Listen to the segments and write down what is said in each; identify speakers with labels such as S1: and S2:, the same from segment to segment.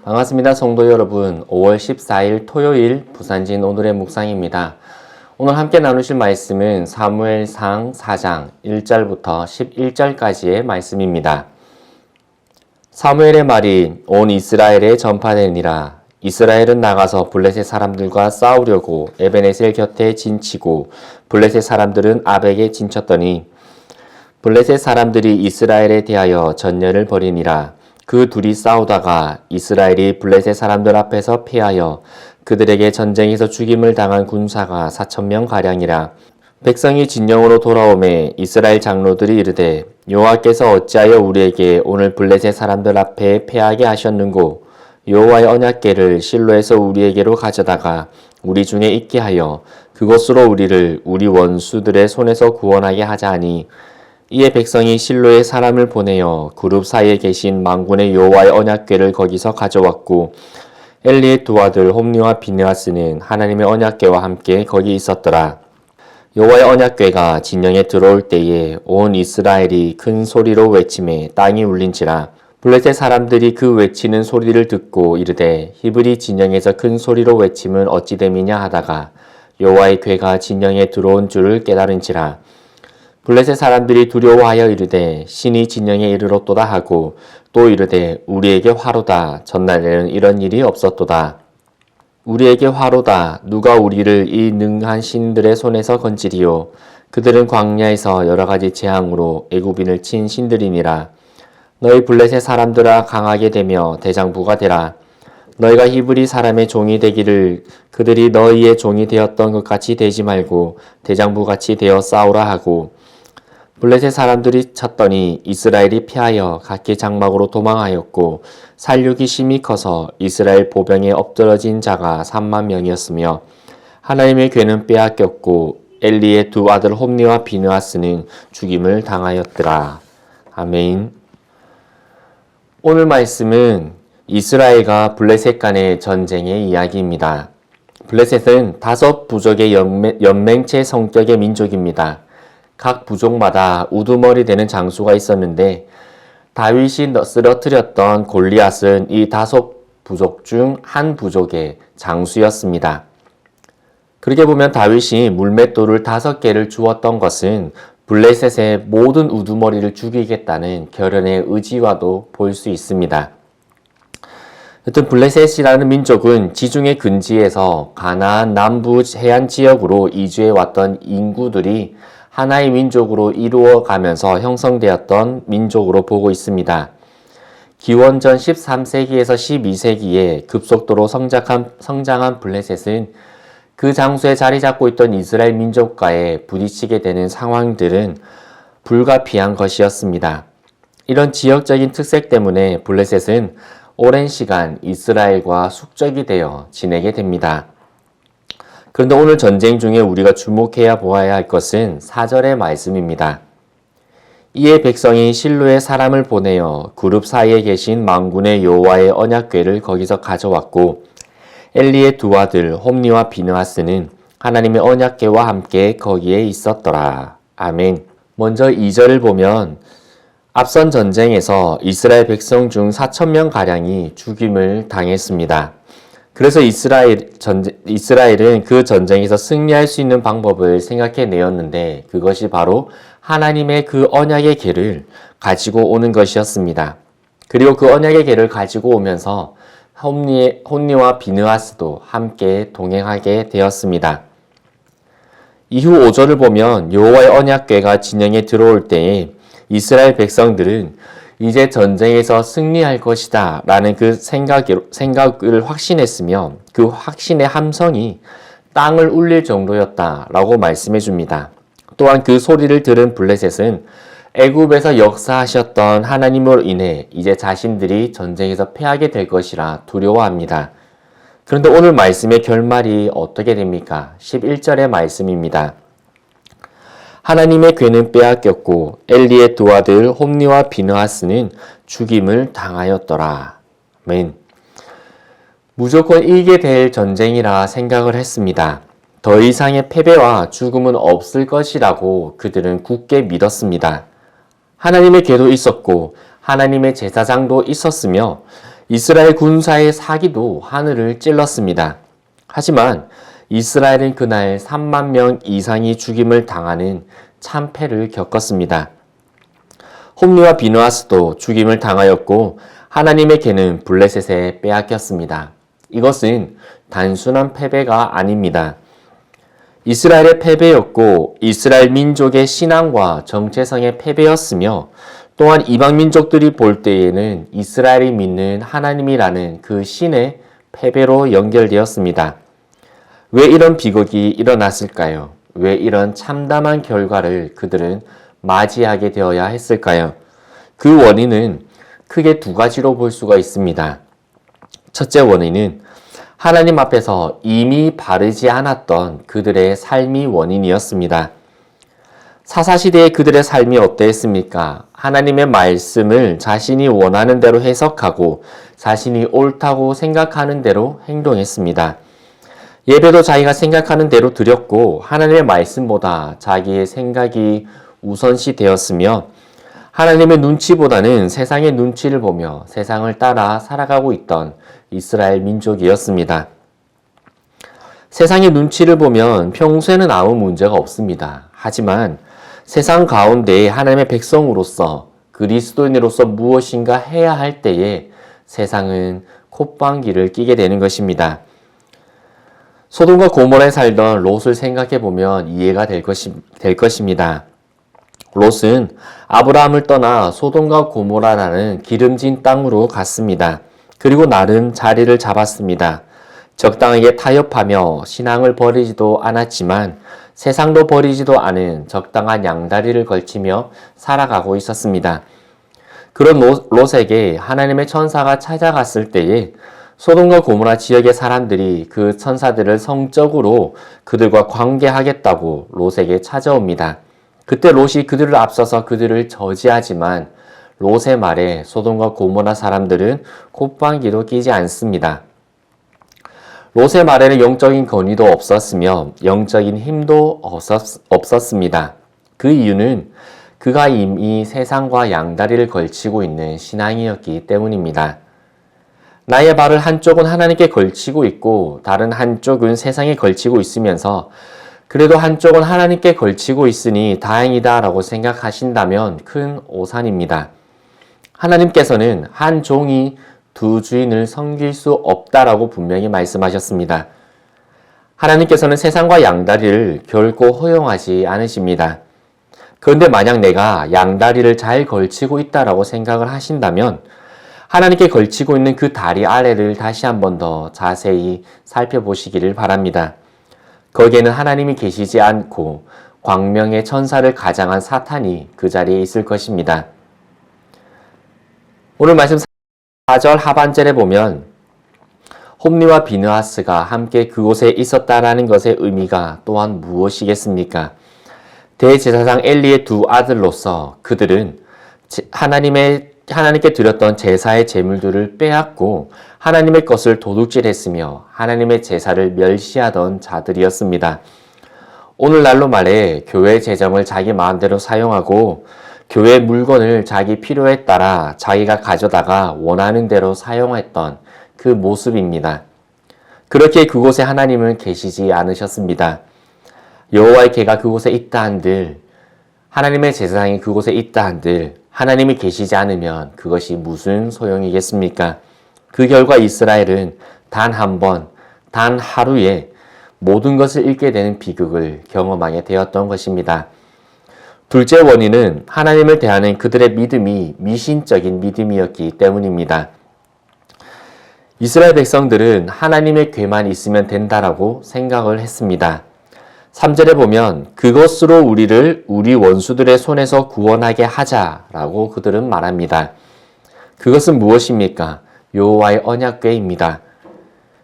S1: 반갑습니다. 성도 여러분. 5월 14일 토요일 부산진 오늘의 묵상입니다. 오늘 함께 나누실 말씀은 사무엘상 4장 1절부터 11절까지의 말씀입니다. 사무엘의 말이 온 이스라엘에 전파되니라. 이스라엘은 나가서 블레셋 사람들과 싸우려고 에베네셀 곁에 진치고 블레셋 사람들은 아벡에 진쳤더니 블레셋 사람들이 이스라엘에 대하여 전열을 벌이니라. 그 둘이 싸우다가 이스라엘이 블레셋 사람들 앞에서 패하여 그들에게 전쟁에서 죽임을 당한 군사가 4,000명가량이라. 백성이 진영으로 돌아오매 이스라엘 장로들이 이르되 여호와께서 어찌하여 우리에게 오늘 블레셋 사람들 앞에 패하게 하셨는고 여호와의 언약궤를 실로에서 우리에게로 가져다가 우리 중에 있게 하여 그것으로 우리를 우리 원수들의 손에서 구원하게 하자 하니 이에 백성이 실로에 사람을 보내어 그룹 사이에 계신 만군의 여호와의 언약궤를 거기서 가져왔고 엘리의 두 아들 홈리와 비느하스는 하나님의 언약궤와 함께 거기 있었더라. 여호와의 언약궤가 진영에 들어올 때에 온 이스라엘이 큰 소리로 외치매 땅이 울린지라. 블레셋 사람들이 그 외치는 소리를 듣고 이르되 히브리 진영에서 큰 소리로 외침은 어찌 됨이냐 하다가 여호와의 궤가 진영에 들어온 줄을 깨달은지라. 블레셋 사람들이 두려워하여 이르되 신이 진영에 이르렀도다 하고 또 이르되 우리에게 화로다. 전날에는 이런 일이 없었도다. 우리에게 화로다. 누가 우리를 이 능한 신들의 손에서 건지리요. 그들은 광야에서 여러 가지 재앙으로 애굽인을 친 신들이니라. 너희 블레셋 사람들아 강하게 되며 대장부가 되라. 너희가 히브리 사람의 종이 되기를 그들이 너희의 종이 되었던 것 같이 되지 말고 대장부같이 되어 싸우라 하고 블레셋 사람들이 쳤더니 이스라엘이 피하여 각기 장막으로 도망하였고 살육이 심히 커서 이스라엘 보병에 엎드러진 자가 30,000명이었으며 하나님의 궤는 빼앗겼고 엘리의 두 아들 홈리와 비느하스는 죽임을 당하였더라. 아멘. 오늘 말씀은 이스라엘과 블레셋 간의 전쟁의 이야기입니다. 블레셋은 5 부족의 연맹체 성격의 민족입니다. 각 부족마다 우두머리 되는 장수가 있었는데 다윗이 쓰러뜨렸던 골리앗은 이 5 부족 중 한 부족의 장수였습니다. 그렇게 보면 다윗이 물맷돌을 5개를 주었던 것은 블레셋의 모든 우두머리를 죽이겠다는 결연의 의지와도 볼 수 있습니다. 여튼 블레셋이라는 민족은 지중해 근지에서 가나안 남부 해안 지역으로 이주해 왔던 인구들이 하나의 민족으로 이루어가면서 형성되었던 민족으로 보고 있습니다. 기원전 13세기에서 12세기에 급속도로 성장한 블레셋은 그 장소에 자리 잡고 있던 이스라엘 민족과의 부딪히게 되는 상황들은 불가피한 것이었습니다. 이런 지역적인 특색 때문에 블레셋은 오랜 시간 이스라엘과 숙적이 되어 지내게 됩니다. 그런데 오늘 전쟁 중에 우리가 주목해야 보아야 할 것은 4절의 말씀입니다. 이에 백성이 실로에 사람을 보내어 그룹 사이에 계신 만군의 여호와의 언약궤를 거기서 가져왔고 엘리의 두 아들 홈리와 비느하스는 하나님의 언약궤와 함께 거기에 있었더라. 아멘. 먼저 2절을 보면 앞선 전쟁에서 이스라엘 백성 중 4,000명가량이 죽임을 당했습니다. 그래서 이스라엘은 그 전쟁에서 승리할 수 있는 방법을 생각해내었는데 그것이 바로 하나님의 그 언약의 궤를 가지고 오는 것이었습니다. 그리고 그 언약의 궤를 가지고 오면서 홈리와 비느하스도 함께 동행하게 되었습니다. 이후 5절을 보면 여호와의 언약궤가 진영에 들어올 때에 이스라엘 백성들은 이제 전쟁에서 승리할 것이다 라는 그 생각을 확신했으며 그 확신의 함성이 땅을 울릴 정도였다 라고 말씀해 줍니다. 또한 그 소리를 들은 블레셋은 애굽에서 역사하셨던 하나님으로 인해 이제 자신들이 전쟁에서 패하게 될 것이라 두려워합니다. 그런데 오늘 말씀의 결말이 어떻게 됩니까? 11절의 말씀입니다. 하나님의 궤는 빼앗겼고 엘리의 두 아들 홈리와 비느하스는 죽임을 당하였더라. 아멘. 무조건 이기게 될 전쟁이라 생각을 했습니다. 더 이상의 패배와 죽음은 없을 것이라고 그들은 굳게 믿었습니다. 하나님의 궤도 있었고 하나님의 제사장도 있었으며 이스라엘 군사의 사기도 하늘을 찔렀습니다. 하지만 이스라엘은 그날 3만 명 이상이 죽임을 당하는 참패를 겪었습니다. 홈리와 비느하스도 죽임을 당하였고 하나님의 궤는 블레셋에 빼앗겼습니다. 이것은 단순한 패배가 아닙니다. 이스라엘의 패배였고 이스라엘 민족의 신앙과 정체성의 패배였으며 또한 이방 민족들이 볼 때에는 이스라엘이 믿는 하나님이라는 그 신의 패배로 연결되었습니다. 왜 이런 비극이 일어났을까요? 왜 이런 참담한 결과를 그들은 맞이하게 되어야 했을까요? 그 원인은 크게 두 가지로 볼 수가 있습니다. 첫째 원인은 하나님 앞에서 이미 바르지 않았던 그들의 삶이 원인이었습니다. 사사시대의 그들의 삶이 어땠습니까? 하나님의 말씀을 자신이 원하는 대로 해석하고 자신이 옳다고 생각하는 대로 행동했습니다. 예배도 자기가 생각하는 대로 드렸고 하나님의 말씀보다 자기의 생각이 우선시 되었으며 하나님의 눈치보다는 세상의 눈치를 보며 세상을 따라 살아가고 있던 이스라엘 민족이었습니다. 세상의 눈치를 보면 평소에는 아무 문제가 없습니다. 하지만 세상 가운데 하나님의 백성으로서 그리스도인으로서 무엇인가 해야 할 때에 세상은 콧방귀를 끼게 되는 것입니다. 소돔과 고모라에 살던 롯을 생각해 보면 이해가 될 것입니다. 롯은 아브라함을 떠나 소돔과 고모라라는 기름진 땅으로 갔습니다. 그리고 나름 자리를 잡았습니다. 적당하게 타협하며 신앙을 버리지도 않았지만 세상도 버리지도 않은 적당한 양다리를 걸치며 살아가고 있었습니다. 그런 롯에게 하나님의 천사가 찾아갔을 때에 소돔과 고모라 지역의 사람들이 그 천사들을 성적으로 그들과 관계하겠다고 롯에게 찾아옵니다. 그때 롯이 그들을 앞서서 그들을 저지하지만 롯의 말에 소돔과 고모라 사람들은 콧방귀도 끼지 않습니다. 롯의 말에는 영적인 권위도 없었으며 영적인 힘도 없었습니다. 그 이유는 그가 이미 세상과 양다리를 걸치고 있는 신앙이었기 때문입니다. 나의 발을 한쪽은 하나님께 걸치고 있고 다른 한쪽은 세상에 걸치고 있으면서 그래도 한쪽은 하나님께 걸치고 있으니 다행이다 라고 생각하신다면 큰 오산입니다. 하나님께서는 한 종이 두 주인을 섬길 수 없다라고 분명히 말씀하셨습니다. 하나님께서는 세상과 양다리를 결코 허용하지 않으십니다. 그런데 만약 내가 양다리를 잘 걸치고 있다라고 생각을 하신다면 하나님께 걸치고 있는 그 다리 아래를 다시 한 번 더 자세히 살펴보시기를 바랍니다. 거기에는 하나님이 계시지 않고 광명의 천사를 가장한 사탄이 그 자리에 있을 것입니다. 오늘 말씀 4절 하반절에 보면 홈리와 비느하스가 함께 그곳에 있었다라는 것의 의미가 또한 무엇이겠습니까? 대제사장 엘리의 두 아들로서 그들은 하나님께 드렸던 제사의 제물들을 빼앗고 하나님의 것을 도둑질했으며 하나님의 제사를 멸시하던 자들이었습니다. 오늘날로 말해 교회 재정을 자기 마음대로 사용하고 교회 물건을 자기 필요에 따라 자기가 가져다가 원하는 대로 사용했던 그 모습입니다. 그렇게 그곳에 하나님은 계시지 않으셨습니다. 여호와의 궤가 그곳에 있다 한들 하나님의 제사장이 그곳에 있다 한들 하나님이 계시지 않으면 그것이 무슨 소용이겠습니까? 그 결과 이스라엘은 단 한 번, 단 하루에 모든 것을 잃게 되는 비극을 경험하게 되었던 것입니다. 둘째 원인은 하나님을 대하는 그들의 믿음이 미신적인 믿음이었기 때문입니다. 이스라엘 백성들은 하나님의 궤만 있으면 된다라고 생각을 했습니다. 3절에 보면 그것으로 우리를 우리 원수들의 손에서 구원하게 하자라고 그들은 말합니다. 그것은 무엇입니까? 여호와의 언약궤입니다.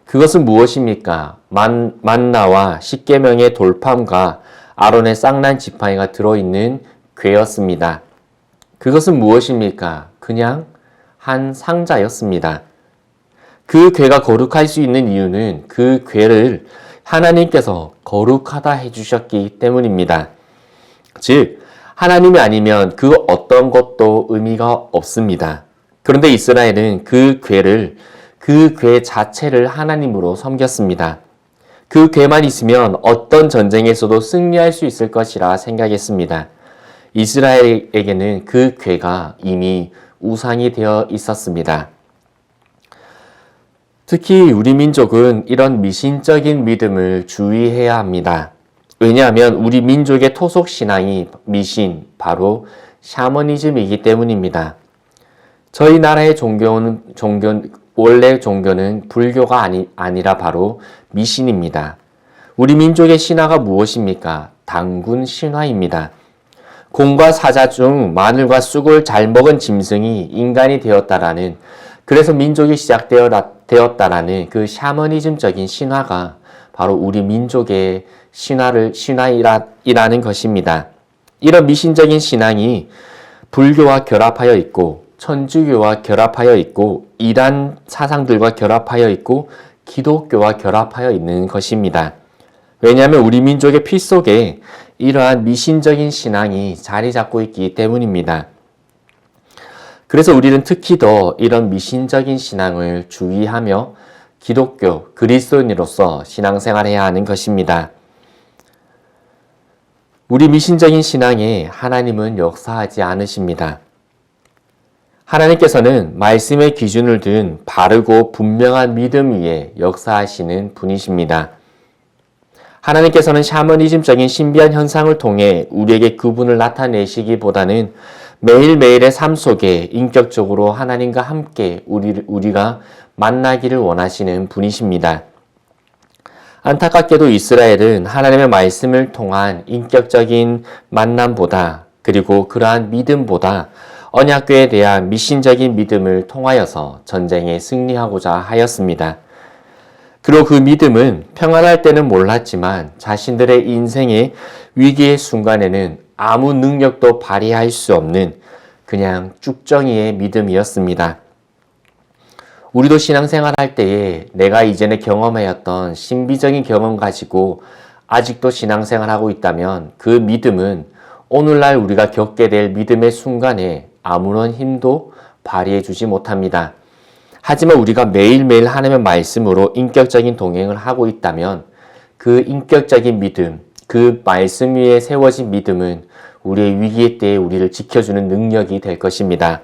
S1: 그것은 무엇입니까? 만나와 십계명의 돌판과 아론의 쌍난 지팡이가 들어있는 궤였습니다. 그것은 무엇입니까? 그냥 한 상자였습니다. 그 궤가 거룩할 수 있는 이유는 그 궤를 하나님께서 거룩하다 해주셨기 때문입니다. 즉, 하나님이 아니면 그 어떤 것도 의미가 없습니다. 그런데 이스라엘은 그 궤 자체를 하나님으로 섬겼습니다. 그 궤만 있으면 어떤 전쟁에서도 승리할 수 있을 것이라 생각했습니다. 이스라엘에게는 그 궤가 이미 우상이 되어 있었습니다. 특히 우리 민족은 이런 미신적인 믿음을 주의해야 합니다. 왜냐하면 우리 민족의 토속 신앙이 미신, 바로 샤머니즘이기 때문입니다. 저희 나라의 원래 종교는 불교가 아니라 바로 미신입니다. 우리 민족의 신화가 무엇입니까? 당군 신화입니다. 곰과 사자 중 마늘과 쑥을 잘 먹은 짐승이 인간이 되었다라는, 그래서 민족이 시작되었다라는 그 샤머니즘적인 신화가 바로 우리 민족의 신화이라는 것입니다. 이런 미신적인 신앙이 불교와 결합하여 있고, 천주교와 결합하여 있고, 이단 사상들과 결합하여 있고, 기독교와 결합하여 있는 것입니다. 왜냐하면 우리 민족의 피 속에 이러한 미신적인 신앙이 자리 잡고 있기 때문입니다. 그래서 우리는 특히 더 이런 미신적인 신앙을 주의하며 기독교, 그리스도인으로서 신앙생활해야 하는 것입니다. 우리 미신적인 신앙에 하나님은 역사하지 않으십니다. 하나님께서는 말씀의 기준을 둔 바르고 분명한 믿음 위에 역사하시는 분이십니다. 하나님께서는 샤머니즘적인 신비한 현상을 통해 우리에게 그분을 나타내시기보다는 매일매일의 삶 속에 인격적으로 하나님과 함께 우리가 만나기를 원하시는 분이십니다. 안타깝게도 이스라엘은 하나님의 말씀을 통한 인격적인 만남보다, 그리고 그러한 믿음보다 언약궤에 대한 미신적인 믿음을 통하여서 전쟁에 승리하고자 하였습니다. 그리고 그 믿음은 평안할 때는 몰랐지만 자신들의 인생의 위기의 순간에는 아무 능력도 발휘할 수 없는 그냥 쭉정이의 믿음이었습니다. 우리도 신앙생활 할 때에 내가 이전에 경험하였던 신비적인 경험 가지고 아직도 신앙생활하고 있다면 그 믿음은 오늘날 우리가 겪게 될 믿음의 순간에 아무런 힘도 발휘해 주지 못합니다. 하지만 우리가 매일매일 하나님의 말씀으로 인격적인 동행을 하고 있다면 그 인격적인 믿음, 그 말씀 위에 세워진 믿음은 우리의 위기의 때에 우리를 지켜주는 능력이 될 것입니다.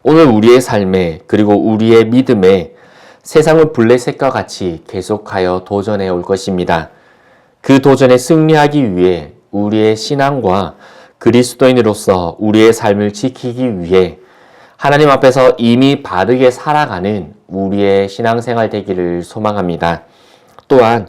S1: 오늘 우리의 삶에, 그리고 우리의 믿음에 세상은 블레셋과 같이 계속하여 도전해 올 것입니다. 그 도전에 승리하기 위해 우리의 신앙과 그리스도인으로서 우리의 삶을 지키기 위해 하나님 앞에서 이미 바르게 살아가는 우리의 신앙생활 되기를 소망합니다. 또한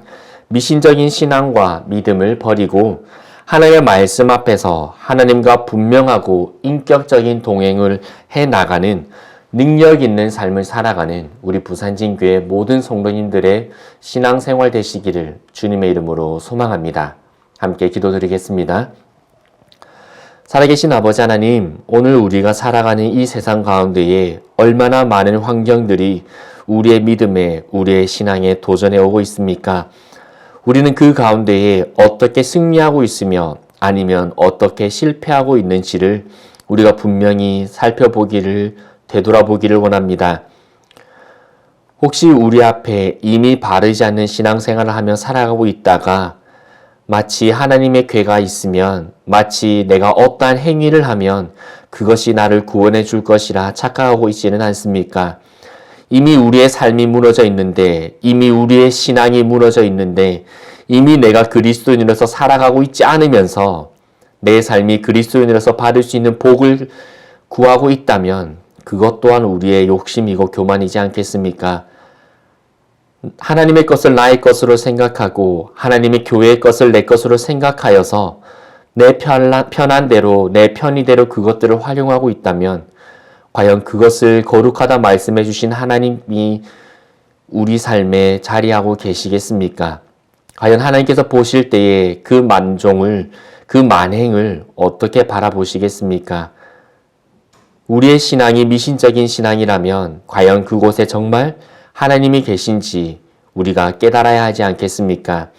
S1: 미신적인 신앙과 믿음을 버리고 하나님의 말씀 앞에서 하나님과 분명하고 인격적인 동행을 해나가는 능력 있는 삶을 살아가는 우리 부산진교회 모든 성도님들의 신앙생활 되시기를 주님의 이름으로 소망합니다. 함께 기도드리겠습니다. 살아계신 아버지 하나님, 오늘 우리가 살아가는 이 세상 가운데에 얼마나 많은 환경들이 우리의 믿음에, 우리의 신앙에 도전해 오고 있습니까? 우리는 그 가운데에 어떻게 승리하고 있으며 아니면 어떻게 실패하고 있는지를 우리가 분명히 살펴보기를, 되돌아보기를 원합니다. 혹시 우리 앞에 이미 바르지 않는 신앙생활을 하며 살아가고 있다가 마치 하나님의 궤가 있으면, 마치 내가 어떠한 행위를 하면 그것이 나를 구원해 줄 것이라 착각하고 있지는 않습니까? 이미 우리의 삶이 무너져 있는데, 이미 우리의 신앙이 무너져 있는데, 이미 내가 그리스도인으로서 살아가고 있지 않으면서 내 삶이 그리스도인으로서 받을 수 있는 복을 구하고 있다면 그것 또한 우리의 욕심이고 교만이지 않겠습니까? 하나님의 것을 나의 것으로 생각하고 하나님의 교회의 것을 내 것으로 생각하여서 내 편한 대로, 내 편의대로 그것들을 활용하고 있다면 과연 그것을 거룩하다 말씀해 주신 하나님이 우리 삶에 자리하고 계시겠습니까? 과연 하나님께서 보실 때에 그 만종을, 그 만행을 어떻게 바라보시겠습니까? 우리의 신앙이 미신적인 신앙이라면 과연 그곳에 정말 하나님이 계신지, 우리가 깨달아야 하지 않겠습니까?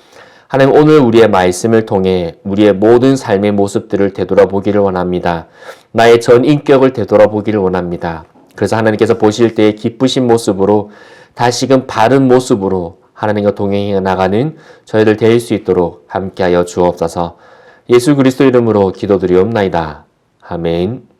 S1: 하나님, 오늘 우리의 말씀을 통해 우리의 모든 삶의 모습들을 되돌아보기를 원합니다. 나의 전 인격을 되돌아보기를 원합니다. 그래서 하나님께서 보실 때의 기쁘신 모습으로 다시금 바른 모습으로 하나님과 동행해 나가는 저희들 될 수 있도록 함께하여 주옵소서. 예수 그리스도 이름으로 기도드리옵나이다. 아멘.